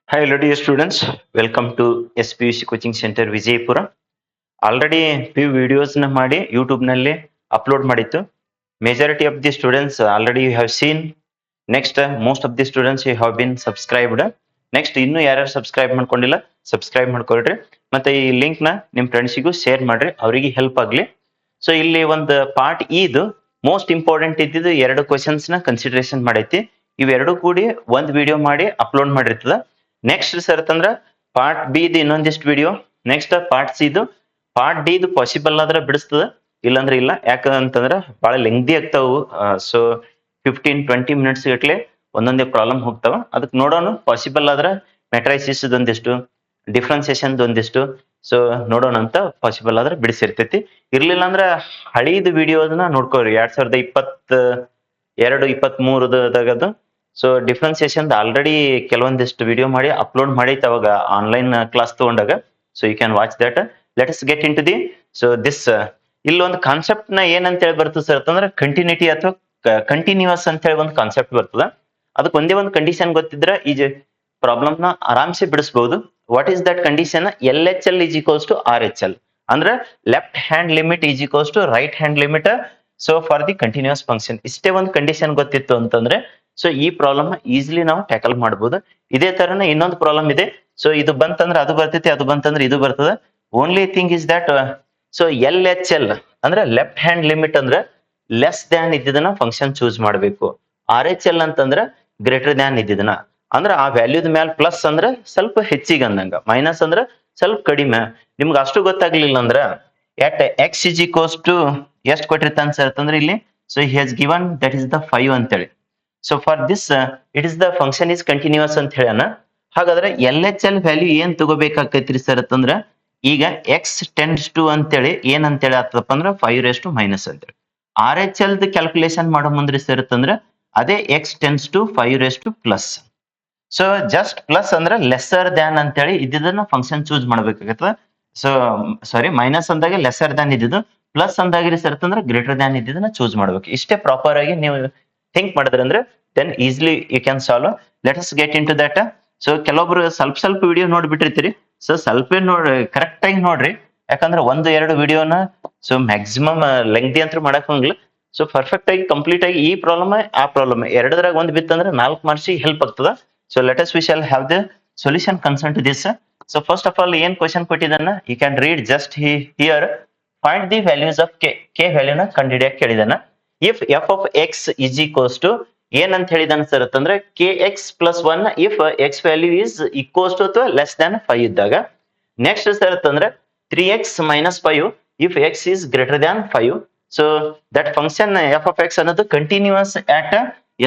Hi, hello dear students. Welcome to SPUC Coaching Center Vijayapura. Already few videos ನ ಮಾಡಿ YouTube ನಲ್ಲಿ upload ಮಾಡಿತ್ತು. Majority of the students already you have seen. Next, most of the students you have been subscribed. Next ಇನ್ನು ಯಾರ್ಯಾರು subscribe ಮಾಡ್ಕೊಂಡಿಲ್ಲ subscribe ಮಾಡ್ಕೊಳ್ರಿ ಮತ್ತೆ ಈ ಲಿಂಕ್ ನ ನಿಮ್ ಫ್ರೆಂಡ್ಸಿಗೂ ಶೇರ್ ಮಾಡ್ರಿ ಅವರಿಗೆ ಹೆಲ್ಪ್ ಆಗ್ಲಿ. ಸೊ ಇಲ್ಲಿ ಒಂದು ಪಾರ್ಟ್ ಇದು ಮೋಸ್ಟ್ ಇಂಪಾರ್ಟೆಂಟ್ ಇದ್ದಿದ್ದು ಎರಡು ಕ್ವಶನ್ಸ್ ನ ಕನ್ಸಿಡರೇಷನ್ ಮಾಡೈತಿ. ಇವೆರಡು ಕೂಡಿ ಒಂದ್ ವಿಡಿಯೋ ಮಾಡಿ ಅಪ್ಲೋಡ್ ಮಾಡಿರ್ತದ. ನೆಕ್ಸ್ಟ್ ಸರ್ ಅಂತಂದ್ರ ಪಾರ್ಟ್ ಬಿ ಇದು ಇನ್ನೊಂದಿಷ್ಟು ವಿಡಿಯೋ, ನೆಕ್ಸ್ಟ್ ಪಾರ್ಟ್ ಸಿ ಇದು. ಪಾರ್ಟ್ ಡಿ ಇದು ಪಾಸಿಬಲ್ ಆದ್ರೆ ಬಿಡಿಸ್ತದ, ಇಲ್ಲಾಂದ್ರೆ ಇಲ್ಲ. ಯಾಕಂತಂದ್ರ ಬಹಳ ಲೆಂಗ್ದಿ ಆಗ್ತಾವು. ಸೊ 15-20 ಮಿನಿಟ್ಸ್ ಗಟ್ಲೆ ಒಂದೊಂದೇ ಪ್ರಾಬ್ಲಮ್ ಹೋಗ್ತಾವ. ಅದಕ್ಕೆ ನೋಡೋಣ, ಪಾಸಿಬಲ್ ಆದ್ರೆ ಮೆಟ್ರೈಸಿಸ್ ಒಂದಿಷ್ಟು, ಡಿಫ್ರೆನ್ಸಿಯೇಷನ್ ಒಂದಿಷ್ಟು ಸೊ ನೋಡೋಣ ಅಂತ. ಪಾಸಿಬಲ್ ಆದ್ರೆ ಬಿಡಿಸಿರ್ತೈತಿ. ಇರ್ಲಿಲ್ಲ ಅಂದ್ರೆ ಹಳೀದ್ ವಿಡಿಯೋದನ್ನ ನೋಡ್ಕೋರಿ 2022-23 ಸೊ ಡಿಫ್ರೆನ್ಸಿಯೇಷನ್ ಆಲ್ರೆಡಿ ಕೆಲವೊಂದಿಷ್ಟು ವಿಡಿಯೋ ಮಾಡಿ ಅಪ್ಲೋಡ್ ಮಾಡೈತೆ ಅವಾಗ ಆನ್ಲೈನ್ ಕ್ಲಾಸ್ ತಗೊಂಡಾಗ. So you can watch that. Let us get into the so this. ಇಲ್ಲೊಂದು ಕಾನ್ಸೆಪ್ಟ್ ನ ಏನಂತ ಹೇಳಿ ಬರ್ತದೆ ಸರ್ ಅಂತಂದ್ರೆ ಕಂಟಿನ್ಯೂಟಿ ಅಥವಾ ಕಂಟಿನ್ಯೂಸ್ ಅಂತ ಹೇಳಿ ಒಂದು ಕಾನ್ಸೆಪ್ಟ್ ಬರ್ತದ. ಅದಕ್ಕೆ ಒಂದೇ ಒಂದು ಕಂಡೀಷನ್ ಗೊತ್ತಿದ್ರೆ ಈ ಪ್ರಾಬ್ಲಮ್ ನ ಆರಾಮ್ಸೆ ಬಿಡಿಸಬಹುದು. What is that condition? LHL is equals to RHL ಅಂದ್ರೆ left hand limit is equals to right hand limit. So for the continuous function ಇಷ್ಟೇ ಒಂದು ಕಂಡೀಷನ್ ಗೊತ್ತಿತ್ತು ಅಂತಂದ್ರೆ ಸೊ ಈ ಪ್ರಾಬ್ಲಮ್ ಈಸಿಲಿ ನಾವು ಟ್ಯಾಕಲ್ ಮಾಡಬಹುದು. ಇದೇ ತರನೇ ಇನ್ನೊಂದು ಪ್ರಾಬ್ಲಮ್ ಇದೆ. ಸೊ ಇದು ಬಂತಂದ್ರೆ ಅದು ಬರ್ತೈತಿ, ಅದು ಬಂತಂದ್ರೆ ಇದು ಬರ್ತದೆ. Only thing is that so LHL ಅಂದ್ರೆ ಲೆಫ್ಟ್ ಹ್ಯಾಂಡ್ ಲಿಮಿಟ್ ಅಂದ್ರೆ ಲೆಸ್ ದ್ಯಾನ್ ಇದ್ದಿದ್ದನ್ನ ಫಂಕ್ಷನ್ ಚೂಸ್ ಮಾಡಬೇಕು. RHL ಅಂತಂದ್ರೆ ಗ್ರೇಟರ್ ದ್ಯಾನ್ ಇದ್ದಿದ್ದನ್ನ ಅಂದ್ರೆ ಆ ವ್ಯಾಲ್ಯೂದ ಮೇಲೆ ಪ್ಲಸ್ ಅಂದ್ರೆ ಸ್ವಲ್ಪ ಹೆಚ್ಚಿಗೆ ಅಂದಂಗ, ಮೈನಸ್ ಅಂದ್ರೆ ಸ್ವಲ್ಪ ಕಡಿಮೆ. ನಿಮ್ಗೆ ಅಷ್ಟು ಗೊತ್ತಾಗ್ಲಿಲ್ಲ ಅಂದ್ರ at x is equals to ಎಷ್ಟು ಕೊಟ್ಟಿರ್ತಾನೆ ಸರ್ ಅಂತಂದ್ರೆ ಇಲ್ಲಿ so he has given that is the 5 ಅಂತೇಳಿ. So for this it is the function is continuous ಅಂತ ಹೇಳ್ಯಾನ. ಹಾಗಾದ್ರೆ LHL ವ್ಯಾಲ್ಯೂ ಏನ್ ತಗೋಬೇಕಾಕೈತ್ರಿ ಸರ್ ಅಂತಂದ್ರ ಈಗ ಎಕ್ಸ್ ಟೆಂಡ್ಸ್ ಟು ಅಂತೇಳಿ ಏನ್ ಅಂತೇಳಿ ಆಗ್ತದಪ್ಪ ಅಂದ್ರೆ 5⁻⁻⁻ ಅಂತೇಳಿ. RHL ದ ಕ್ಯಾಲ್ಕುಲೇಷನ್ ಮಾಡೋ ಮುಂದ್ರಿ ಸರ್ ಅಂತಂದ್ರೆ ಅದೇ x tends to 5⁻+. So just plus ಅಂದ್ರೆ ಲೆಸ್ಸರ್ ದ್ಯಾನ್ ಅಂತೇಳಿ ಇದ್ದಿದ್ದನ್ನ ಫಂಕ್ಷನ್ ಚೂಸ್ ಮಾಡ್ಬೇಕಾಗತ್ತದ. ಸೊ ಸಾರಿ, ಮೈನಸ್ ಅಂದಾಗ ಲೆಸ್ಸರ್ ದ್ಯಾನ್ ಇದ್ದಿದ್ದು, ಪ್ಲಸ್ ಅಂದಾಗಿರಿ ಸರ್ ಅಂತಂದ್ರೆ ಗ್ರೇಟರ್ ದ್ಯಾನ್ ಇದ್ದಿದ್ದನ್ನ ಚೂಸ್ ಮಾಡ್ಬೇಕು. ಇಷ್ಟೇ ಪ್ರಾಪರ್ ಆಗಿ ನೀವು ಥಿಂಕ್ ಮಾಡಿದ್ರೆ ಅಂದ್ರೆ then easily you can solve. Let us get into that. So ಕೆಲವೊಬ್ರು ಸ್ವಲ್ಪ ವಿಡಿಯೋ ನೋಡ್ಬಿಟ್ಟಿರ್ತೀರಿ. ಸೊ ಸ್ವಲ್ಪ ನೋಡ್ರಿ, ಕರೆಕ್ಟ್ ಆಗಿ ನೋಡ್ರಿ. ಯಾಕಂದ್ರೆ 1-2 ವಿಡಿಯೋನ ಸೊ ಮ್ಯಾಕ್ಸಿಮಮ್ ಲೆಂಗ್ದಿ ಅಂತ ಮಾಡಕ್ ಹೋಗಿಲ್ಲ. ಸೊ ಪರ್ಫೆಕ್ಟ್ ಆಗಿ ಕಂಪ್ಲೀಟ್ ಆಗಿ ಈ ಪ್ರಾಬ್ಲಮ್ ಆ ಪ್ರಾಬ್ಲಮ್ ಎರಡರಾಗ ಒಂದ್ ಬಿತ್ತಂದ್ರೆ 4 ಮಾರ್ಕ್ಸಿಗೆ ಹೆಲ್ಪ್ ಆಗ್ತದ. So let us we shall have the solution concern to this. So first of all ಏನ್ ಕ್ವಶನ್ ಕೊಟ್ಟಿದ್ದಾನ you can read just here. Find the values of K ವ್ಯಾಲ್ಯೂನ ಕಂಡುಹಿಡಿಯಕ್ಕೆ ಕೇಳಿದಾನ. If f of x is equals to ಏನಂತ ಹೇಳಿದಾನ sir ಅಂತಂದ್ರೆ KX+1 if x value is equals to ಅಥವಾ less than 5 ಇದ್ದಾಗ. ನೆಕ್ಸ್ಟ್ ಸರ್ ಅಂತಂದ್ರೆ 3x-5 if x is greater than 5. So that function f of x ಅನ್ನೋದು continuous at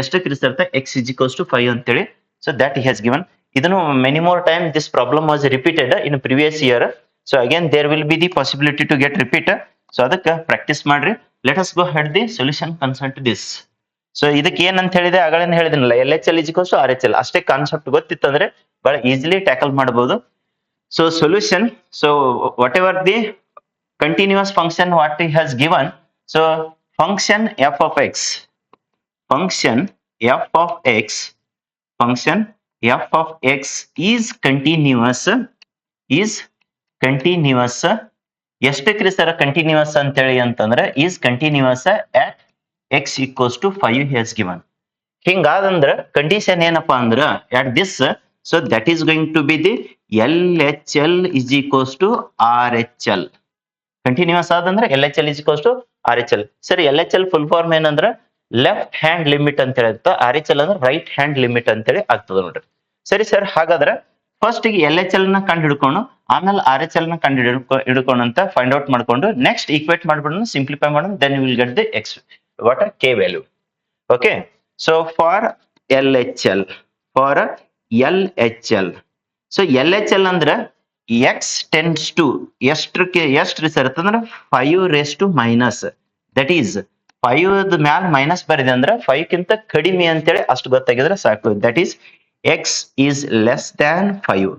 ಎಷ್ಟಕ್ಕೆ result x is equals to 5 ಅಂತೇಳಿ. So that he has given. ಇದನ್ನು many more time this problem was repeated in previous year. So again there will be the possibility to get repeat. So ಅದಕ್ಕೆ practice ಮಾಡ್ರಿ. Let us go head the solution concern to this. So ಇದಕ್ಕೆ ಏನಂತ ಹೇಳಿದೆ ಆಗಳೇನು ಹೇಳಿದಿನಲ್ಲ, LHL is equals to RHL ಅಷ್ಟೇ concept ಗೊತ್ತಿತ್ತಂದ್ರೆ ಬಹಳ easily tackle ಮಾಡಬಹುದು. So solution, so what ever the continuous function what he has given. So function f of x, function f of x, function f of x is continuous ಎಷ್ಟಕ್ರಿ sir continuous ಅಂತೇಳಿ ಅಂತಂದ್ರೆ is continuous at x equals to 5 he has given. ಹಿಂಗಾದಂದ್ರ condition ಏನಪ್ಪಾ ಅಂದ್ರ at this, so that is going to be the LHL is equals to RHL. Continuous ಆದಂದ್ರೆ LHL is equals to RHL. ಸರಿ, LHL full form ಏನಂದ್ರ left hand limit ಅಂತ ಹೇಳಿ, RHL ಅಂದ್ರೆ right hand limit ಅಂತೇಳಿ ಆಗ್ತದ ನೋಡ್ರಿ. ಸರಿ ಸರ್, ಹಾಗಾದ್ರೆ ಫಸ್ಟ್ ಗೆ LHL ನ ಕಂಡು ಹಿಡ್ಕೊಂಡು ಆಮೇಲೆ RHL ನ ಕಂಡು ಹಿಡ್ಕೊಂಡು ಅಂತ ಫೈಂಡ್ ಔಟ್ ಮಾಡ್ಕೊಂಡು ನೆಕ್ಸ್ಟ್ ಈಕ್ವೇಟ್ ಮಾಡ್ಬಿಡೋಣ, ಸಿಂಪ್ಲಿಫೈ ಮಾಡೋಣ. Then you will get the x what k value. Okay, so for LHL, so LHL ಅಂದ್ರೆ ಎಕ್ಸ್ ಟೆನ್ಸ್ ಟು ಎಷ್ಟ್ರಿ ಸರ್ ಅಂತಂದ್ರೆ 5⁻⁻. ದಟ್ ಈಸ್ 5 ಮ್ಯಾಲ ಮೈನಸ್ ಬರಿದೆ ಅಂದ್ರೆ 5 ಕಿಂತ ಕಡಿಮೆ ಅಂತೇಳಿ ಅಷ್ಟು ಗೊತ್ತಾಗಿದ್ರೆ ಸಾಕು. That is x is less than 5.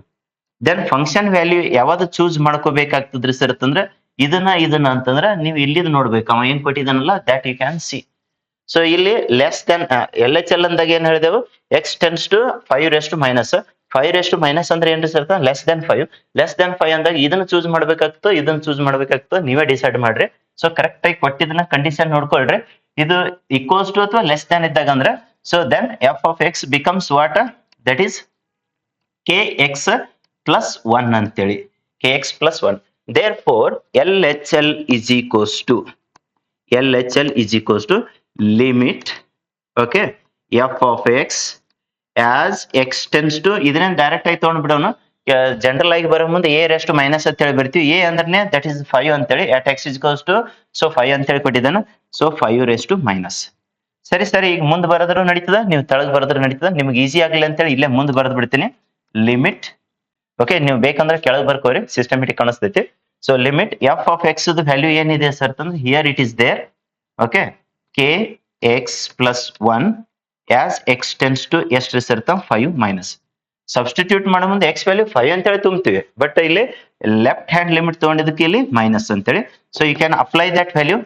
Then function value ಯಾವ್ದು ಚೂಸ್ ಮಾಡ್ಕೋಬೇಕಾಗ್ತದ್ರಿ ಸರ್ ಅಂತಂದ್ರೆ ಇದನ್ನ ಅಂತಂದ್ರೆ ನೀವು ಇಲ್ಲಿದ್ ನೋಡ್ಬೇಕು. ಅವ ಏನ್ ಕೊಟ್ಟಿದ್ದಾನಲ್ಲ that you can see. So ಇಲ್ಲಿ less than L H L ಅಂದಾಗ ಏನ್ ಹೇಳಿದೆವು ಎಕ್ಸ್ ಟೆನ್ಸ್ ಟು 5 5 ಅಂದ್ರೆ ಏನ್ರಿ ಸರ್ ಲೆಸ್ ದೆನ್ 5 ಅಂದಾಗ ಇದನ್ನ ಚೂಸ್ ಮಾಡ್ಬೇಕಾಗ್ತದೆ ಇದನ್ನ ಚೂಸ್ ಮಾಡ್ಬೇಕಾಗ್ತದೆ ನೀವೇ ಡಿಸೈಡ್ ಮಾಡ್ರಿ ಸೊ ಕರೆಕ್ಟ್ ಆಗಿ ಕೊಟ್ಟಿದ್ದನ್ನ ಕಂಡೀಷನ್ ನೋಡ್ಕೊಳ್ರಿ ಇದು ಈಕ್ವಲ್ಸ್ ಟು ಅಥವಾ ಲೆಸ್ ದೆನ್ ಇದ್ದಾಗ ಅಂದ್ರೆ so then F of x becomes what that is k x plus 1 ಅಂತೇಳಿ k x plus 1 therefore L H L is equals to limit okay f of X as X tends to ಇದನ್ನ direct ಆಗಿ ತಗೊಂಡ್ಬಿಡೋಣ general ಆಗಿ ಬರೋ ಮುಂದೆ A rest minus ಅಂತ ಹೇಳಿ ಬರ್ತೀವಿ ಎ ಅಂದ್ರೆ ದಟ್ ಈಸ್ 5 ಅಂತೇಳಿ at x is two so 5 ಅಂತೇಳಿ ಕೊಟ್ಟಿದ್ದಾನೆ ಸೊ 5 ಸರಿ ಈಗ ಮುಂದೆ ಬರೋದ್ರು ನಡೀತದ ನೀವು ತೆಳಗ್ ಬರೋದ್ರು ನಡೀತದ ನಿಮ್ಗೆ ಈಸಿ ಆಗ್ಲಿ ಅಂತೇಳಿ ಇಲ್ಲೇ ಮುಂದೆ ಬರೆದು ಬಿಡ್ತೀನಿ ಲಿಮಿಟ್ ಓಕೆ ನೀವು ಬೇಕಂದ್ರೆ ಕೆಳಗೆ ಬರ್ಕೋರಿ ಸಿಸ್ಟಮೆಟಿಕ್ ಕಾಣಿಸ್ತೈತಿ so limit F of x value ಏನಿದೆ ಸರ್ ಅಂತಂದ್ರೆ here it is there okay K x plus 1 as X tends to ಎಷ್ಟು ಸರ್ 5 ಮೈನಸ್ ಸಬ್ಸ್ಟಿಟ್ಯೂಟ್ ಮಾಡೋ ಮುಂದೆ ಎಕ್ಸ್ ವ್ಯಾಲ್ಯೂ 5 ಅಂತೇಳಿ ತುಂಬ್ತೀವಿ ಬಟ್ ಇಲ್ಲಿ ಲೆಫ್ಟ್ ಹ್ಯಾಂಡ್ ಲಿಮಿಟ್ ತಗೊಂಡಿದ್ದಕ್ಕೆ ಇಲ್ಲಿ ಮೈನಸ್ ಅಂತೇಳಿ so you can apply that value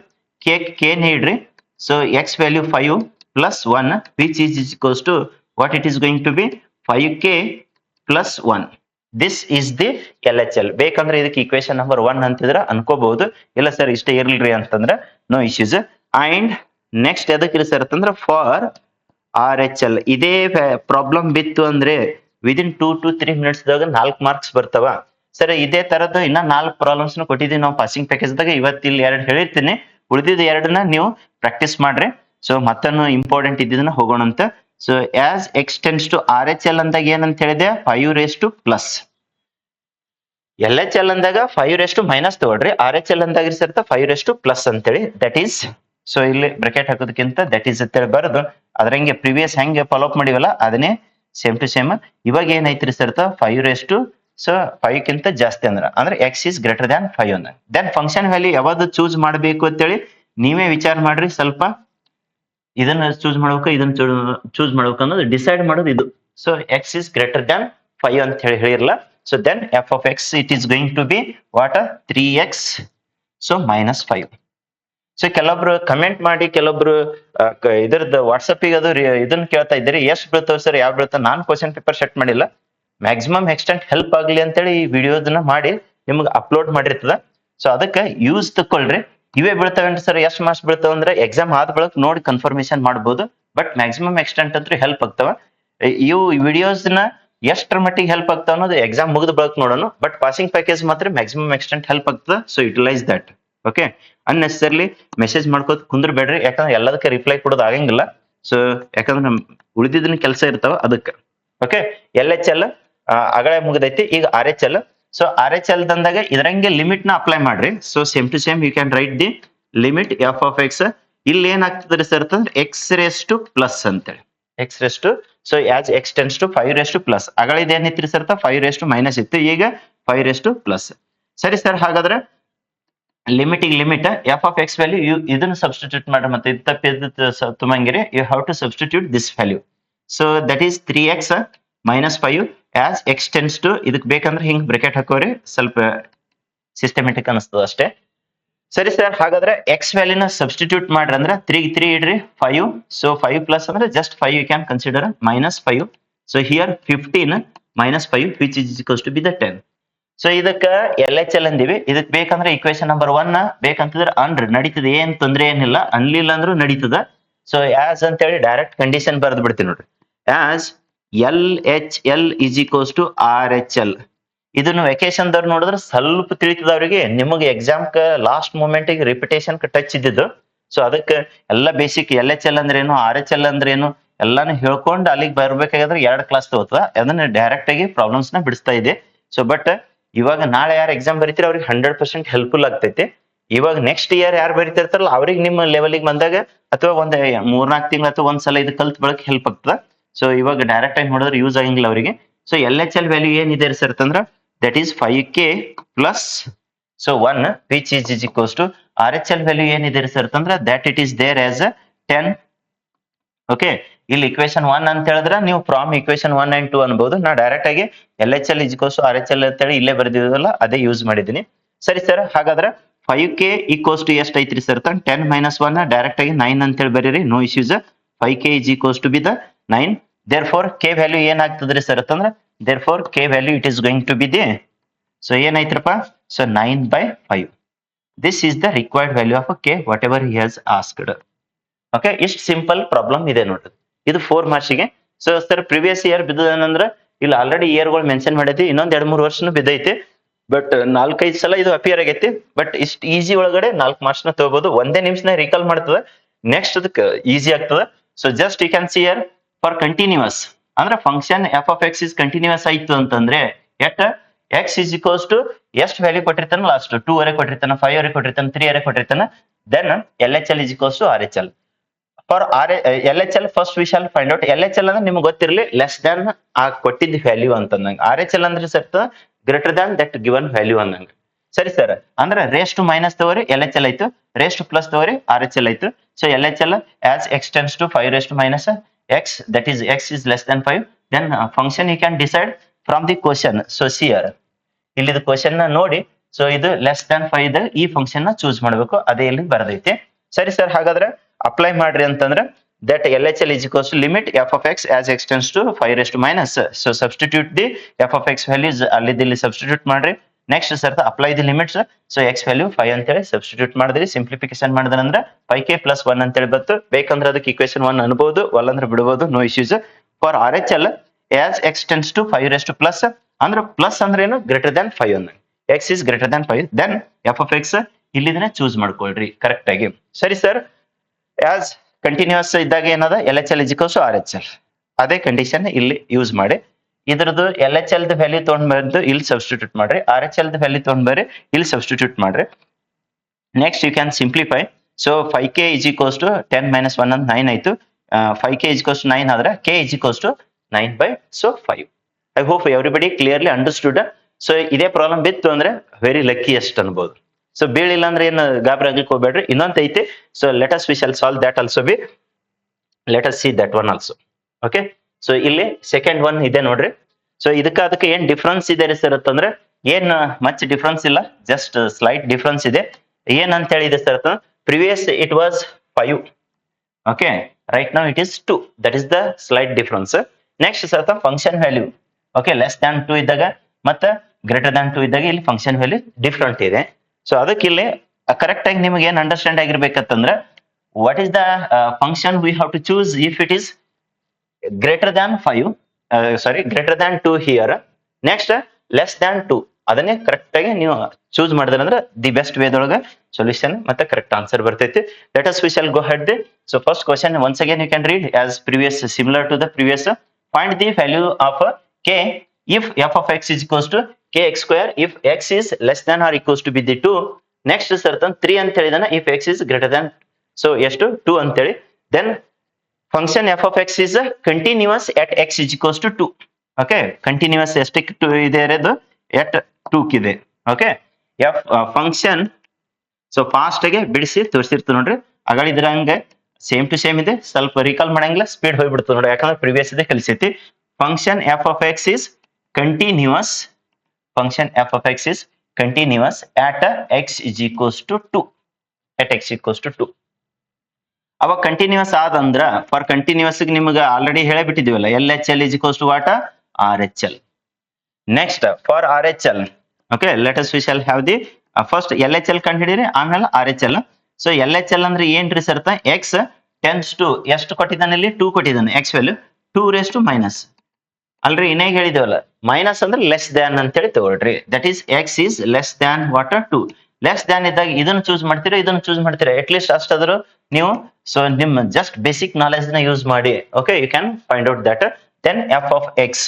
K ನೀಡ್ರಿ so x value 5 plus 1 which is equals to what it is going to be 5k plus 1 this is the L H L ಬೇಕಂದ್ರೆ ಇದಕ್ಕೆ equation number 1 ಅಂತಿದ್ರೆ ಅನ್ಕೋಬಹುದು ಇಲ್ಲ sir ಇಷ್ಟೇ ಇರ್ಲ್ರಿ ಅಂತಂದ್ರೆ no issues and next ಎದಕ್ಕೆ sir ಅಂತಂದ್ರೆ for R H L ಇದೇ problem ಬಿತ್ತು ಅಂದ್ರೆ ವಿದಿನ್ 2 to 3 minutes ದಾಗ 4 ಮಾರ್ಕ್ಸ್ ಬರ್ತಾವ ಸರ್ ಇದೇ ತರದ್ದು ಇನ್ನ 4 ಪ್ರಾಬ್ಲಮ್ಸ್ ಕೊಟ್ಟಿದ್ದೀವಿ ನಾವು ಪಾಸಿಂಗ್ ಪ್ಯಾಕೇಜ್ ದಾಗ ಇವತ್ತು ಇಲ್ಲಿ 2 ಹೇಳಿರ್ತೀನಿ ಉಳಿದಿದ್ದ 2ನ್ನ ನೀವು ಪ್ರಾಕ್ಟೀಸ್ ಮಾಡ್ರಿ ಸೊ ಮತ್ತನ್ನು ಇಂಪಾರ್ಟೆಂಟ್ ಇದ್ದಿದ್ದನ್ನ ಹೋಗೋಣ ಅಂತ so as X tends to R H L ಅಂದಾಗ ಏನಂತ ಹೇಳಿದೆ 5 ಪ್ಲಸ್ ಎಲ್ ಎಚ್ ಎಲ್ ಅಂದಾಗ 5 ಮೈನಸ್ ತಗೊಳ್ರಿ ಆರ್ ಎಚ್ ಎಲ್ ಅಂದಾಗ ಸರ್ 5 ಪ್ಲಸ್ ಅಂತೇಳಿ ದಟ್ ಈಸ್ ಸೊ ಇಲ್ಲಿ ಬ್ರಾಕೆಟ್ ಹಾಕೋದಕ್ಕಿಂತ ದಟ್ ಈಸ್ ಅಂತೇಳಿ ಬರೋದು ಅದ್ರಂಗೆ ಪ್ರಿವಿಯಸ್ ಹೆಂಗೆ ಫಾಲೋ ಅಪ್ ಮಾಡಿವಲ್ಲ ಅದನ್ನೇ ಸೇಮ್ ಟು ಸೇಮ್ ಇವಾಗ ಏನೈತ್ರಿ ಸರ್ 5 ಸೊ 5ಕ್ಕಿಂತ ಜಾಸ್ತಿ ಅಂದ್ರೆ ಎಕ್ಸ್ ಈಸ್ ಗ್ರೇಟರ್ ದ್ಯಾನ್ 5 ಅಂದ ದೆನ್ ಫಂಕ್ಷನ್ ವ್ಯಾಲ್ಯೂ ಯಾವ್ದು ಚೂಸ್ ಮಾಡಬೇಕು ಅಂತೇಳಿ ನೀವೇ ವಿಚಾರ ಮಾಡ್ರಿ ಸ್ವಲ್ಪ ಇದನ್ನ ಚೂಸ್ ಮಾಡ್ಬೇಕು ಇದನ್ನ ಚೂಸ್ ಮಾಡ್ಬೇಕು ಅನ್ನೋದು ಡಿಸೈಡ್ ಮಾಡೋದು ಇದು so x is greater than 5 ಅಂತ ಹೇಳಿರಲ್ಲ so then F of x it is going to be what 3x so minus 5 so ಕೆಲವೊಬ್ರು ಕಮೆಂಟ್ ಮಾಡಿ ಕೆಲವೊಬ್ರು ಇದ್ರದ್ದು ವಾಟ್ಸಪ್ ಅದು ಇದನ್ನ ಕೇಳ್ತಾ ಇದ್ದೀರಿ ಎಷ್ಟು ಬೀಳ್ತಾವ ಸರ್ ಯಾವ ಬೀಳ್ತಾವ ನಾನು ಕ್ವಶನ್ ಪೇಪರ್ ಸೆಟ್ ಮಾಡಿಲ್ಲ ಮ್ಯಾಕ್ಸಿಮಮ್ ಎಕ್ಸ್ಟೆಂಟ್ ಹೆಲ್ಪ್ ಆಗ್ಲಿ ಅಂತೇಳಿ ಈ ವಿಡಿಯೋದನ್ನ ಮಾಡಿ ನಿಮ್ಗೆ ಅಪ್ಲೋಡ್ ಮಾಡಿರ್ತದ ಸೊ ಅದಕ್ಕೆ ಯೂಸ್ ತಕೊಳ್ರಿ ಇವೇ ಬೀಳ್ತಾವೇನ್ರಿ ಸರ್ ಎಷ್ಟು ಮಾರ್ಕ್ಸ್ ಬೀಳ್ತಾವ ಅಂದ್ರೆ ಎಕ್ಸಾಮ್ ಆದ ಬಳಕ ನೋಡಿ ಕನ್ಫರ್ಮೇಶನ್ ಮಾಡ್ಬೋದು ಬಟ್ ಮ್ಯಾಕ್ಸಿಮಮ್ ಎಕ್ಸ್ಟೆಂಟ್ ಅಂತೂ ಹೆಲ್ಪ್ ಆಗ್ತಾವ ಇವು ವಿಡಿಯೋಸ್ ನ ಎಷ್ಟರ ಮಟ್ಟಿಗೆ ಹೆಲ್ಪ್ ಆಗ್ತಾವ ಅನ್ನೋದು ಎಕ್ಸಾಮ್ ಮುಗಿದ ಬಳಕ ನೋಡೋಣ ಬಟ್ ಪಾಸಿಂಗ್ ಪ್ಯಾಕೇಜ್ ಮಾತ್ರ ಮ್ಯಾಕ್ಸಿಮಮ್ ಎಕ್ಸ್ಟೆಂಟ್ ಹೆಲ್ಪ್ ಆಗ್ತದ so utilise that okay unnecessarily message ಮಾಡ್ಕೋತ ಕುಂದ್ರಬೇಡ್ರಿ ಯಾಕಂದ್ರೆ ಎಲ್ಲದಕ್ಕೆ ರಿಪ್ಲೈ ಕೊಡೋದು ಆಗಂಗಿಲ್ಲ ಸೊ ಯಾಕಂದ್ರೆ ಉಳಿದಿದ್ದನ್ನ ಕೆಲಸ ಇರ್ತಾವ ಅದಕ್ಕೆ ಓಕೆ ಎಲ್ ಎಚ್ ಎಲ್ ಆಗಲೇ ಮುಗಿದೈತಿ ಈಗ R H L so R H L ತಂದಾಗ ಇದರಂಗೆ ಲಿಮಿಟ್ ನ ಅಪ್ಲೈ ಮಾಡ್ರಿ so same to same you can write the limit F of x ಇಲ್ಲಿ ಏನಾಗ್ತದ್ರಿ ಸರ್ ಅಂತಂದ್ರೆ ಎಕ್ಸ್ ರೇಸ್ ಟು ಪ್ಲಸ್ ಅಂತೇಳಿ x raise to so as X tends to 5 plus ಅಗಳಿದ ಏನಿತ್ರಿ ಸರ್ 5 ಮೈನಸ್ ಇತ್ತು ಈಗ 5 ಪ್ಲಸ್ ಸರಿ ಸರ್ ಹಾಗಾದ್ರೆ limit F of x value ಇದನ್ನ ಸಬ್ಸ್ಟಿಟ್ಯೂಟ್ ಮಾಡ್ರಿ ಮತ್ತೆ ಇದು ತಪ್ಪಿದ್ದು ತುಂಬಂಗಿರಿ you have to substitute this value so that is 3x minus 5 as X tends to ಇದಕ್ಕೆ ಬೇಕಂದ್ರೆ ಹಿಂಗ್ ಬ್ರಾಕೆಟ್ ಹಾಕೋರಿ ಸ್ವಲ್ಪ ಸಿಸ್ಟಮೆಟಿಕ್ ಅನಿಸ್ತದ ಅಷ್ಟೇ ಸರಿ ಸರ್ ಹಾಗಾದ್ರೆ ಎಕ್ಸ್ ವ್ಯಾಲ್ಯೂನ ಸಬ್ಸ್ಟಿಟ್ಯೂಟ್ ಮಾಡ್ರಿ ಅಂದ್ರೆ 3 ಇಡ್ರಿ 5 ಸೊ 5 ಪ್ಲಸ್ ಅಂದ್ರೆ just 5 you can consider minus 5 so here 15 minus 5 which is equals to be the 10 so ಇದಕ್ಕ ಎಲ್ ಎಚ್ ಎಲ್ ಅಂದಿವಿ ಇದಕ್ ಬೇಕಂದ್ರೆ ಇಕ್ವೇಶನ್ ನಂಬರ್ 1 ಬೇಕಂತಂದ್ರೆ ಅನ್ರಿ ನಡೀತದೆ ಏನ್ ತೊಂದ್ರೆ ಏನಿಲ್ಲ ಅನ್ಲಿಲ್ಲ ಅಂದ್ರೂ ನಡೀತದ ಸೊ ಆಸ್ ಅಂತ ಹೇಳಿ ಡೈರೆಕ್ಟ್ ಕಂಡೀಷನ್ ಬರೆದು ಬಿಡ್ತೀನಿ ನೋಡ್ರಿ as L H L is equals to R H L ಇದನ್ನು ವೆಕೇಶನ್ ದವ್ರು ನೋಡಿದ್ರೆ ಸ್ವಲ್ಪ ತಿಳಿತದ ಅವ್ರಿಗೆ ನಿಮಗೆ exam last moment repetition touch ಇದ್ದಿದ್ದು ಸೊ ಅದಕ್ಕೆ ಎಲ್ಲ ಬೇಸಿಕ್ ಎಲ್ ಎಚ್ ಎಲ್ ಅಂದ್ರೆ ಏನು ಆರ್ ಎಚ್ ಎಲ್ ಅಂದ್ರೆ ಏನು ಎಲ್ಲಾನು ಹೇಳ್ಕೊಂಡು ಅಲ್ಲಿಗೆ ಬರ್ಬೇಕಾದ್ರೆ 2 ಕ್ಲಾಸ್ ತಗೋತದ ಅದನ್ನ ಡೈರೆಕ್ಟ್ ಆಗಿ ಪ್ರಾಬ್ಲಮ್ಸ್ ನ ಬಿಡಿಸ್ತಾ ಇದೆ ಸೊ ಬಟ್ ಇವಾಗ ನಾಳೆ ಯಾರು ಎಕ್ಸಾಮ್ ಬರೀತೀರ ಅವ್ರಿಗೆ 100% ಹೆಲ್ಪ್ಫುಲ್ ಆಗ್ತೈತಿ ಇವಾಗ ನೆಕ್ಸ್ಟ್ ಇಯರ್ ಯಾರು ಬರೀತಿರ್ತಾರಲ್ಲ ಅವ್ರಿಗೆ ನಿಮ್ಮ ಲೆವೆಲ್ಗೆ ಬಂದಾಗ ಅಥವಾ ಒಂದ್ 3-4 ತಿಂಗಳು ಅಥವಾ ಒಂದ್ಸಲ ಇದು ಕಲ್ತ್ ಬಳಕೆ ಹೆಲ್ಪ್ ಆಗ್ತದ ಸೊ ಇವಾಗ ಡೈರೆಕ್ಟ್ ಆಗಿ ನೋಡಿದ್ರೆ ಯೂಸ್ ಆಗಂಗಿಲ್ಲ ಅವರಿಗೆ so L H L value ಏನಿದೆ ಸರ್ ಅಂತಂದ್ರ that is 5k plus so 1 which is equals to R H L value ಏನಿದೆ ಸರ್ ಅಂತಂದ್ರ that it is there as 10 okay ಇಲ್ಲಿ ಇಕ್ವೇಶನ್ 1 ಅಂತ ಹೇಳಿದ್ರೆ ನೀವು ಫ್ರಾಮ್ ಇಕ್ವೇಶನ್ 1 and 2 ಅನ್ಬಹುದು ನಾ ಡೈರೆಕ್ಟ್ ಆಗಿ L H L is equals to R H L ಅಂತ ಹೇಳಿ ಇಲ್ಲೇ ಬರ್ದಿದ್ವಲ್ಲ ಅದೇ ಯೂಸ್ ಮಾಡಿದೀನಿ ಸರಿ ಸರ್ ಹಾಗಾದ್ರೆ 5k ಈಕ್ವಲ್ಸ್ ಟು ಎಷ್ಟು ಐತ್ರಿ ಸರ್ 10 ಮೈನಸ್ 1 ಡೈರೆಕ್ಟ್ ಆಗಿ 9 ಅಂತ ಹೇಳಿ ಬರೀರಿ no issues 5k is equals to be the 9 therefore k value ಏನಾಗ್ತದ್ರಿ ಸರ್ ಅಂತಂದ್ರೆ therefore k value it is going to be the so ಏನೈತ್ರಪ್ಪ so 9 by 5 this is the required value of k whatever he has asked okay ಇಷ್ಟು simple problem ಇದೆ ನೋಡ್ರಿ ಇದು 4 ಮಾರ್ಕ್ಸಿಗೆ so sir previous year ಬಿದ್ದದಂದ್ರೆ ಇಲ್ಲಿ already ಇಯರ್ಗಳು mention ಮಾಡೈತಿ ಇನ್ನೊಂದ್ 2-3 ವರ್ಷನೂ ಬಿದ್ದೈತಿ but 4-5 ಸಲ ಇದು ಅಪಿಯರ್ ಆಗೈತಿ ಬಟ್ ಇಷ್ಟು ಈಸಿ ಒಳಗಡೆ 4 ಮಾರ್ಕ್ಸ್ ನ ತಗೋಬಹುದು ಒಂದೇ ನಿಮಿಷನ ರೀಕಾಲ್ ಮಾಡ್ತದ ನೆಕ್ಸ್ಟ್ ಅದಕ್ಕೆ ಈಸಿ ಆಗ್ತದ so just you can see here for continuous ಅಂದ್ರೆ function f of x is continuous ಆಯ್ತು ಅಂತಂದ್ರೆ at x is equals to ಎಷ್ಟು ವ್ಯಾಲ್ಯೂ ಕೊಟ್ಟಿರ್ತಾನ ಲಾಸ್ಟ್ 2 ವರೆ ಕೊಟ್ಟಿರ್ತಾನ 5 ವರೆ ಕೊಟ್ಟಿರ್ತಾನ 3 ವರೆ ಕೊಟ್ಟಿರ್ತಾನ then L H L is equals to R H L for L H L first we shall find out L H L ಅಂದ್ರೆ ನಿಮ್ಗೆ ಗೊತ್ತಿರಲಿ ಲೆಸ್ ದ್ಯಾನ್ ಆ ಕೊಟ್ಟಿದ್ದ ವ್ಯಾಲ್ಯೂ ಅಂತಂದಂಗ ಆರ್ ಎಚ್ ಎಲ್ ಅಂದ್ರೆ sir greater than that given value ಅಂದಂಗ ಸರಿ sir ಅಂದ್ರೆ ರೇಸ್ ಟು ಮೈನಸ್ ತಗೋರಿ ಎಲ್ ಎಚ್ ಎಲ್ ಆಯ್ತು ರೇಸ್ ಟು ಪ್ಲಸ್ ತಗೋರಿ ಆರ್ ಎಚ್ ಎಲ್ ಆಯ್ತು so L H L as X tends to 5 raise to minus x that is x is less than 5 then function you can decide from the question so see here ಇಲ್ಲಿ question ನ ನೋಡಿ so ಇದು less than 5 ಇದ್ದಾಗ ಈ function ನ choose ಮಾಡಬೇಕು ಅದೇ ಇಲ್ಲಿ ಬರದೈತಿ ಸರಿ ಸರ್ ಹಾಗಾದ್ರೆ ಅಪ್ಲೈ ಮಾಡ್ರಿ ಅಂತಂದ್ರೆ that LHL is equals to limit f of x as x tends to 5 raised to minus so substitute the f of x values ಅಲ್ಲಿ substitute ಮಾಡ್ರಿ next sir apply the limits so x value 5 ಅಂತ ಹೇಳಿ substitute ಮಾಡಿದ್ರಿ simplification ಮಾಡಿದ್ರಂದ್ರೆ 5k + 1 ಅಂತ ಹೇಳಿ ಬಂತು ಬೇಕಂದ್ರೆ ಅದಕ್ಕೆ ಇಕ್ವೇಶನ್ 1 ಅನ್ಬೋದು ಒಲ್ಲಂದ್ರೆ ಬಿಡಬಹುದು no issues for RHL as x tends to 5 raised to plus ಅಂದ್ರೆ ಪ್ಲಸ್ ಅಂದ್ರೆ ಏನು ಗ್ರೇಟರ್ ದ್ಯಾನ್ 5 ಅಂದಂಗೆ x is greater than 5 then f of x ಇಲ್ಲಿದ್ರೆ ಚೂಸ್ ಮಾಡ್ಕೊಳ್ರಿ ಕರೆಕ್ಟ್ ಆಗಿ ಸರಿ ಸರ್ as ಕಂಟಿನ್ಯೂಸ್ ಇದ್ದಾಗ ಏನದ L H L equals R H L ಅದೇ ಕಂಡೀಷನ್ ಇಲ್ಲಿ ಯೂಸ್ ಮಾಡಿ ಇದ್ರದ್ದು ಎಲ್ ಎಚ್ ಎಲ್ ವ್ಯಾಲ್ಯೂ ತಗೊಂಡ್ ಬಂದು ಇಲ್ಲಿ ಸಬ್ಸ್ಟಿಟ್ಯೂಟ್ ಮಾಡ್ರಿ ಆರ್ ಎಚ್ ಎಲ್ ವ್ಯಾಲ್ಯೂ ತಗೊಂಡ್ ಬರ್ರಿ ಇಲ್ಲಿ ಸಬ್ಸ್ಟಿಟ್ಯೂಟ್ ಮಾಡ್ರಿ next you can simplify so 5k is equals to 10 minus 1 ಅಂತ 9 ಆಯ್ತು 5k is equals to 9 ಆದ್ರೆ k is equals to 9 by so 5 I hope everybody clearly understood so ಇದೇ problem ಬಿತ್ತು ಅಂದ್ರೆ ವೆರಿ ಲಕ್ಕಿ ಅಷ್ಟು ಅನ್ಬೋದು ಸೊ ಬೀಳಿಲ್ಲ ಅಂದ್ರೆ ಏನು ಗಾಬರಿ ಆಗ್ಲಿಕ್ಕೆ ಹೋಗ್ಬೇಡ್ರಿ ಇನ್ನೊಂದ್ ಐತಿ so let's we shall solve that also b let's see that one also okay so ಇಲ್ಲಿ ಸೆಕೆಂಡ್ ಒನ್ ಇದೆ ನೋಡ್ರಿ ಸೊ ಅದಕ್ಕೆ ಏನ್ ಡಿಫ್ರೆನ್ಸ್ ಇದೆ ಸರ್ ಅಂತಂದ್ರೆ ಏನ್ ಮಚ್ ಡಿಫ್ರೆನ್ಸ್ ಇಲ್ಲ ಜಸ್ಟ್ ಸ್ಲೈಟ್ ಡಿಫ್ರೆನ್ಸ್ ಇದೆ ಏನ್ ಅಂತ ಹೇಳಿದೆ sir previous it was 5 okay right now it is 2 that is the slight difference next sir function value okay less than 2 ಇದ್ದಾಗ ಮತ್ತೆ ಗ್ರೇಟರ್ ದ್ಯಾನ್ 2 ಇದ್ದಾಗ ಇಲ್ಲಿ ಫಂಕ್ಷನ್ ವ್ಯಾಲ್ಯೂ ಡಿಫ್ರೆಂಟ್ ಇದೆ ಸೊ ಅದಕ್ಕೆ ಇಲ್ಲಿ ಕರೆಕ್ಟ್ ಆಗಿ ನಿಮಗೆ ಏನ್ ಅಂಡರ್ಸ್ಟ್ಯಾಂಡ್ ಆಗಿರ್ಬೇಕಂತಂದ್ರೆ what is the function we have to choose if it is greater than 5 sorry greater than 2 here next less than 2 ಅದನ್ನೇ ಕರೆಕ್ಟ್ ಆಗಿ ನೀವು ಚೂಸ್ ಮಾಡಿದ್ರೆ ಅಂದ್ರೆ ದಿ ಬೆಸ್ಟ್ ವೇದೊಳಗೆ ಸೊಲ್ಯೂಷನ್ ಮತ್ತೆ ಕರೆಕ್ಟ್ ಆನ್ಸರ್ ಬರ್ತೈತಿ let us we shall go head the so first question once again you can read as previous similar to the previous find the value of k if f of x is equals to kx square if x is less than or equals to be the 2 next certain 3 ಅಂತ ಹೇಳಿದಾನ if x is greater than so ಎಷ್ಟು 2 ಅಂತ ಹೇಳಿ then function f of x is continuous at x is equals to 2 okay continuous ಎಷ್ಟಕ್ಕೆ 2 ಇದೆ ಇರೋದು at 2 ಇದೆ okay f function so fast ಆಗಿ ಬಿಡಿಸಿ ತೋರಿಸಿರ್ತೀವಿ ನೋಡ್ರಿ ಅಗಳಿದ್ರಂಗೆ ಸೇಮ್ ಟು ಸೇಮ್ ಇದೆ ಸ್ವಲ್ಪ ರೀಕಾಲ್ ಮಾಡಂಗಿಲ್ಲ ಸ್ಪೀಡ್ ಹೋಗ್ಬಿಡ್ತದೆ ನೋಡಿ ಯಾಕಂದ್ರೆ ಪ್ರಿವಿಯಸ್ ಇದೆ ಕಲಿಸೈತಿ function f of x is continuous function f of x is continuous at x is equals to 2 at x equals to 2 ಅವಾಗ ಕಂಟಿನ್ಯೂಸ್ ಆದಂದ್ರ ಫಾರ್ ಕಂಟಿನ್ಯೂಸ್ ನಿಮಗೆ ಆಲ್ರೆಡಿ ಹೇಳೇ ಬಿಟ್ಟಿದೀವಲ್ಲ L H L is equals to what R H L next for R H L okay let us we shall have the first L H L ಕಂಡು ಹಿಡೀರಿ ಆಮೇಲೆ R H L so L H L ಅಂದ್ರೆ ಏನ್ರಿ sir X tends to ಎಷ್ಟು ಕೊಟ್ಟಿದ್ದಾನೆ ಇಲ್ಲಿ 2 ಕೊಟ್ಟಿದ್ದಾನೆ x value 2 raise to minus ಅಲ್ರಿ ಇನ್ನೇಗ ಹೇಳಿದೇವಲ್ಲ ಮೈನಸ್ ಅಂದ್ರೆ ಲೆಸ್ ದ್ಯಾನ್ ಅಂತ ಹೇಳಿ ತಗೊಳ್ರಿ that is x is less than what 2 less than ಇದ್ದಾಗ ಇದನ್ನ ಚೂಸ್ ಮಾಡ್ತೀರಾ ಇದನ್ನ ಚೂಸ್ ಮಾಡ್ತೀರಾ ಅಟ್ ಲೀಸ್ಟ್ ಅಷ್ಟಾದ್ರು ನೀವು ಸೊ ನಿಮ್ಮ ಜಸ್ಟ್ ಬೇಸಿಕ್ ನಾಲೆಜ್ ನ ಯೂಸ್ ಮಾಡಿ okay you can find out that then F of X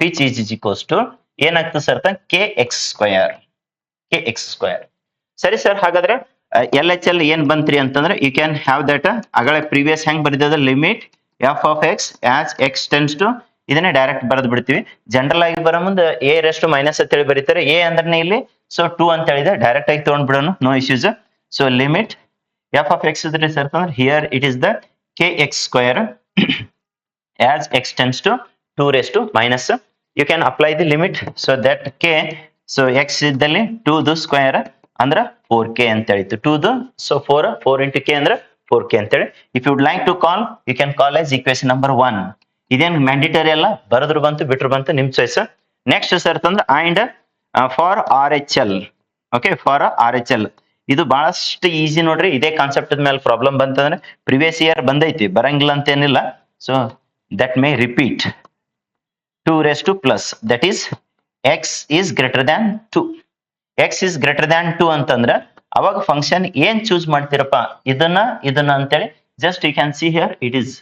which is equals to ಏನಾಗ್ತದೆ ಸರ್ ಕೆ ಎಕ್ಸ್ ಸ್ಕ್ವಯರ್ ಸರಿ ಸರ್ ಹಾಗಾದ್ರೆ ಎಲ್ ಎಚ್ ಎಲ್ ಏನ್ ಬಂತ್ರಿ ಅಂತಂದ್ರೆ ಯು ಕ್ಯಾನ್ ಹ್ಯಾವ್ ದಟ್ ಅಗಳ ಪ್ರೀವಿಯಸ್ ಹೆಂಗ್ ಬರೆದ limit F of X as X tends to ಇದನ್ನೇ ಡೈರೆಕ್ಟ್ ಬರೆದು ಬಿಡ್ತೀವಿ ಜನರಲ್ ಆಗಿ ಬರೋ ಮುಂದೆ ಎ ರೆಸ್ಟ್ ಮೈನಸ್ ಅಂತ ಹೇಳಿ ಬರೀತಾರೆ ಎ ಅಂದ್ರೆ ಇಲ್ಲಿ ಸೊ 2 ಅಂತ ಹೇಳಿದೆ ಡೈರೆಕ್ಟ್ ಆಗಿ ತಗೊಂಡ್ ಬಿಡೋಣ no issues so limit F of x ಇದ್ರಿ ಸರ್ ಅಂದ್ರೆ here it is the k X square as X tends to 2 raise to minus you can apply the limit so that k so x ಇದ್ದಲ್ಲಿ 2 ದು square ಅಂದ್ರ 4k ಅಂತ ಹೇಳಿತ್ತು to the so 4 into k ಅಂದ್ರೆ 4k ಅಂತ ಹೇಳಿ. If you would like to call you can call as equation number 1. ಇದೇನು mandatory ಅಲ್ಲ, ಬರದ್ರು ಬಂತು ಬಿಟ್ರು ಬಂತು ನಿಮ್ ಚಾಯ್ಸ್. ನೆಕ್ಸ್ಟ್ ಸರ್ ತಂದ್ರೆ and for RHL. Okay, for RHL ಇದು ಬಹಳಷ್ಟು ಈಸಿ ನೋಡ್ರಿ. ಇದೇ ಕಾನ್ಸೆಪ್ಟ್ ಮೇಲೆ ಪ್ರಾಬ್ಲಮ್ ಬಂತಂದ್ರೆ ಪ್ರಿವಿಯಸ್ ಇಯರ್ ಬಂದೈತಿ, ಬರಂಗಿಲ್ಲ ಅಂತ ಏನಿಲ್ಲ. So that may repeat 2 raised to plus, that is x is greater than 2. x is greater than 2 ಅಂತಂದ್ರೆ ಅವಾಗ ಫಂಕ್ಷನ್ ಏನ್ ಚೂಸ್ ಮಾಡ್ತೀರಪ್ಪ, ಇದನ್ನ ಅಂತೇಳಿ just you can see here it is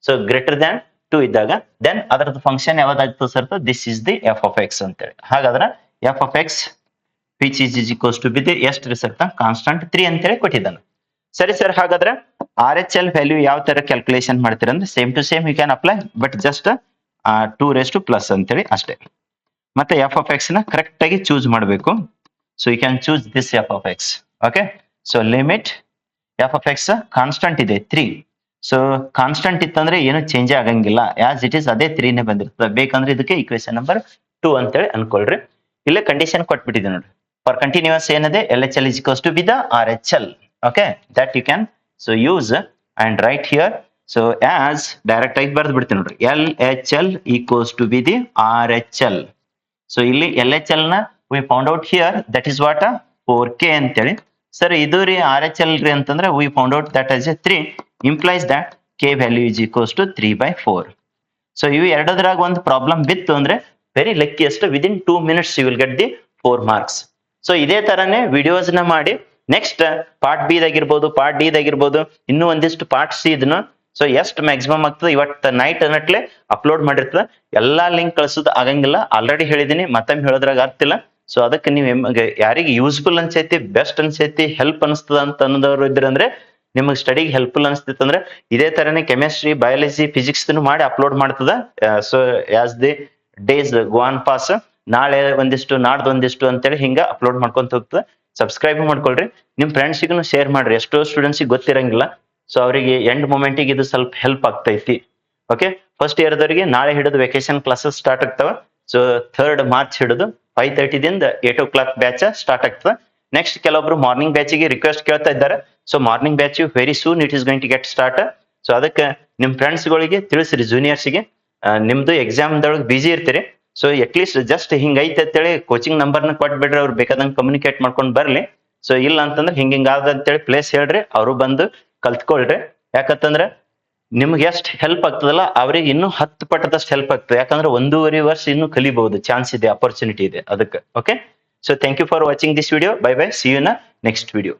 so greater than 2 ಇದ್ದಾಗ ದೆನ್ ಅದರದ್ದು ಫಂಕ್ಷನ್ ಯಾವ್ದಾಗ್ತದೆ sir, this is the f of x ಅಂತೇಳಿ. ಹಾಗಾದ್ರೆ f of x which is equals to be the ಎಷ್ಟು ಸರ್ ಕಾನ್ಸ್ಟಂಟ್ 3 ಅಂತೇಳಿ ಕೊಟ್ಟಿದ್ದಾನೆ. ಸರಿ ಸರ್, ಹಾಗಾದ್ರೆ RHL ವ್ಯಾಲ್ಯೂ ಯಾವ ತರ ಕ್ಯಾಲ್ಕುಲೇಷನ್ ಮಾಡ್ತೀರ ಅಂದ್ರೆ same to same you can apply, but just 2 raised to plus ಅಂತೇಳಿ ಅಷ್ಟೇ. ಮತ್ತೆ f of x ನ ಕರೆಕ್ಟ್ ಆಗಿ ಚೂಸ್ ಮಾಡಬೇಕು. So you can choose this f of x. Okay, so limit f of x constant ಇದೆ 3. So constant ಇತ್ತಂದ್ರೆ ಏನು change ಆಗಂಗಿಲ್ಲ, ಆಸ್ ಇಟ್ ಇಸ್ ಅದೇ 3 ನೇ ಬಂದಿರ್ತದೆ. ಬೇಕಂದ್ರೆ ಇದಕ್ಕೆ ಈಕ್ವೇಶನ್ ನಂಬರ್ 2 ಅಂತೇಳಿ ಅನ್ಕೊಳ್ರಿ. ಇಲ್ಲೇ ಕಂಡೀಷನ್ ಕೊಟ್ಬಿಟ್ಟಿದೆ ನೋಡಿ, ಫಾರ್ ಕಂಟಿನ್ಯೂಸ್ ಏನಿದೆ LHL is equals to be the RHL. Okay, that you can so use and right here. So as direct ಆಗಿ ಬರ್ದು ಬಿಡ್ತೀನಿ ನೋಡ್ರಿ, LHL equals to be the RHL. So ಇಲ್ಲಿ LHL ನ we found out here, that is what 4k ಅಂತೇಳಿ. Sir ಇದು ರೀ RHL ರೀ ಅಂತಂದ್ರೆ we found out that as 3 implies that k value is equals to 3/4. So ಇವು ಎರಡದ್ರಾಗ ಒಂದು ಪ್ರಾಬ್ಲಮ್ ಬಿತ್ತು ಅಂದ್ರೆ very luckiest within 2 minutes you will get the 4 marks. So ಇದೇ ತರನೇ ವಿಡಿಯೋಸ್ ನ ಮಾಡಿ ನೆಕ್ಸ್ಟ್ ಪಾರ್ಟ್ ಬಿ ದಾಗಿರ್ಬೋದು, ಪಾರ್ಟ್ ಡಿ ದಾಗಿರ್ಬೋದು, ಇನ್ನೂ ಒಂದಿಷ್ಟು ಪಾರ್ಟ್ಸ್ ಇದನ್ನ ಸೊ ಎಷ್ಟು ಮ್ಯಾಕ್ಸಿಮಮ್ ಆಗ್ತದೆ ಇವತ್ತು ನೈಟ್ ಅನ್ನಟ್ಲೆ ಅಪ್ಲೋಡ್ ಮಾಡಿರ್ತದೆ. ಎಲ್ಲಾ ಲಿಂಕ್ ಕಳ್ಸೋದು ಆಗಂಗಿಲ್ಲ, ಆಲ್ರೆಡಿ ಹೇಳಿದೀನಿ, ಮತ್ತೊಮ್ಮೆ ಹೇಳೋದ್ರಾಗ ಆಗ್ತಿಲ್ಲ. ಸೊ ಅದಕ್ಕೆ ನೀವು ಯಾರಿಗೆ ಯೂಸ್ಫುಲ್ ಅನ್ಸೈತಿ, ಬೆಸ್ಟ್ ಅನ್ಸೈತಿ, ಹೆಲ್ಪ್ ಅನಿಸ್ತದ ಅಂತ ಅನ್ನೋದವ್ರು ಇದ್ರಂದ್ರೆ, ನಿಮಗೆ ಸ್ಟಡಿಗೆ ಹೆಲ್ಪ್ಫುಲ್ ಅನಿಸ್ತಿತ್ತು ಅಂದ್ರೆ ಇದೇ ತರನೇ ಕೆಮಿಸ್ಟ್ರಿ, ಬಯಾಲಜಿ, ಫಿಸಿಕ್ಸ್ ಮಾಡಿ ಅಪ್ಲೋಡ್ ಮಾಡ್ತದ. So as the days go on pass, ನಾಳೆ ಒಂದಿಷ್ಟು ನಾಡ್ದು ಒಂದಿಷ್ಟು ಅಂತೇಳಿ ಹಿಂಗ ಅಪ್ಲೋಡ್ ಮಾಡ್ಕೊಂತ ಹೋಗ್ತದೆ. ಸಬ್ಸ್ಕ್ರೈಬ್ ಮಾಡ್ಕೊಳ್ರಿ, ನಿಮ್ ಫ್ರೆಂಡ್ಸಿಗೂ ಶೇರ್ ಮಾಡ್ರಿ. ಎಷ್ಟೋ ಸ್ಟೂಡೆಂಟ್ಸಿಗೆ ಗೊತ್ತಿರಂಗಿಲ್ಲ, ಸೊ ಅವರಿಗೆ ಎಂಡ್ ಮೂಮೆಂಟಿಗೆ ಇದು ಸ್ವಲ್ಪ ಹೆಲ್ಪ್ ಆಗ್ತೈತಿ. ಓಕೆ, ಫಸ್ಟ್ ಇಯರ್ ದವರಿಗೆ ನಾಳೆ ಹಿಡಿದು ವೆಕೇಶನ್ ಕ್ಲಾಸಸ್ ಸ್ಟಾರ್ಟ್ ಆಗ್ತಾವ. ಸೊ 3rd March ಹಿಡಿದು 5:30 ದಿಂದ 8 o'clock ಬ್ಯಾಚ್ ಸ್ಟಾರ್ಟ್ ಆಗ್ತದೆ. ನೆಕ್ಸ್ಟ್ ಕೆಲವೊಬ್ರು ಮಾರ್ನಿಂಗ್ ಬ್ಯಾಚಿಗೆ ರಿಕ್ವೆಸ್ಟ್ ಕೇಳ್ತಾ ಇದ್ದಾರೆ. So morning batch very soon it is going to get start. So ಅದಕ್ಕೆ ನಿಮ್ ಫ್ರೆಂಡ್ಸ್ಗಳಿಗೆ ತಿಳಿಸ್ರಿ, ಜೂನಿಯರ್ಸ್ಗೆ. ನಿಮ್ದು ಎಕ್ಸಾಮ್ ದೊಳಗೆ ಬಿಜಿ ಇರ್ತೀರಿ, ಸೊ ಅಟ್ ಲೀಸ್ಟ್ ಜಸ್ಟ್ ಹಿಂಗೈತೆ ಅಂತೇಳಿ ಕೋಚಿಂಗ್ ನಂಬರ್ನ ಕೊಟ್ಬಿಡ್ರಿ, ಅವ್ರು ಬೇಕಾದಂಗೆ ಕಮ್ಯುನಿಕೇಟ್ ಮಾಡ್ಕೊಂಡು ಬರ್ಲಿ. ಸೊ ಇಲ್ಲ ಅಂತಂದ್ರೆ ಹಿಂಗಾದ ಅಂತೇಳಿ ಪ್ಲೇಸ್ ಹೇಳ್ರಿ, ಅವರು ಬಂದು ಕಲ್ತ್ಕೊಳ್ರಿ. ಯಾಕಂತಂದ್ರೆ ನಿಮ್ಗೆ ಎಷ್ಟು ಹೆಲ್ಪ್ ಆಗ್ತದಲ್ಲ ಅವ್ರಿಗೆ ಇನ್ನೂ 10 ಪಟ್ಟದಷ್ಟು ಹೆಲ್ಪ್ ಆಗ್ತದೆ. ಯಾಕಂದ್ರೆ 1.5 ವರ್ಷ ಇನ್ನೂ ಕಲಿಬಹುದು, ಚಾನ್ಸ್ ಇದೆ, ಅಪರ್ಚುನಿಟಿ ಇದೆ ಅದಕ್ಕೆ. Okay, so thank you for watching this video. Bye bye, see you in next video.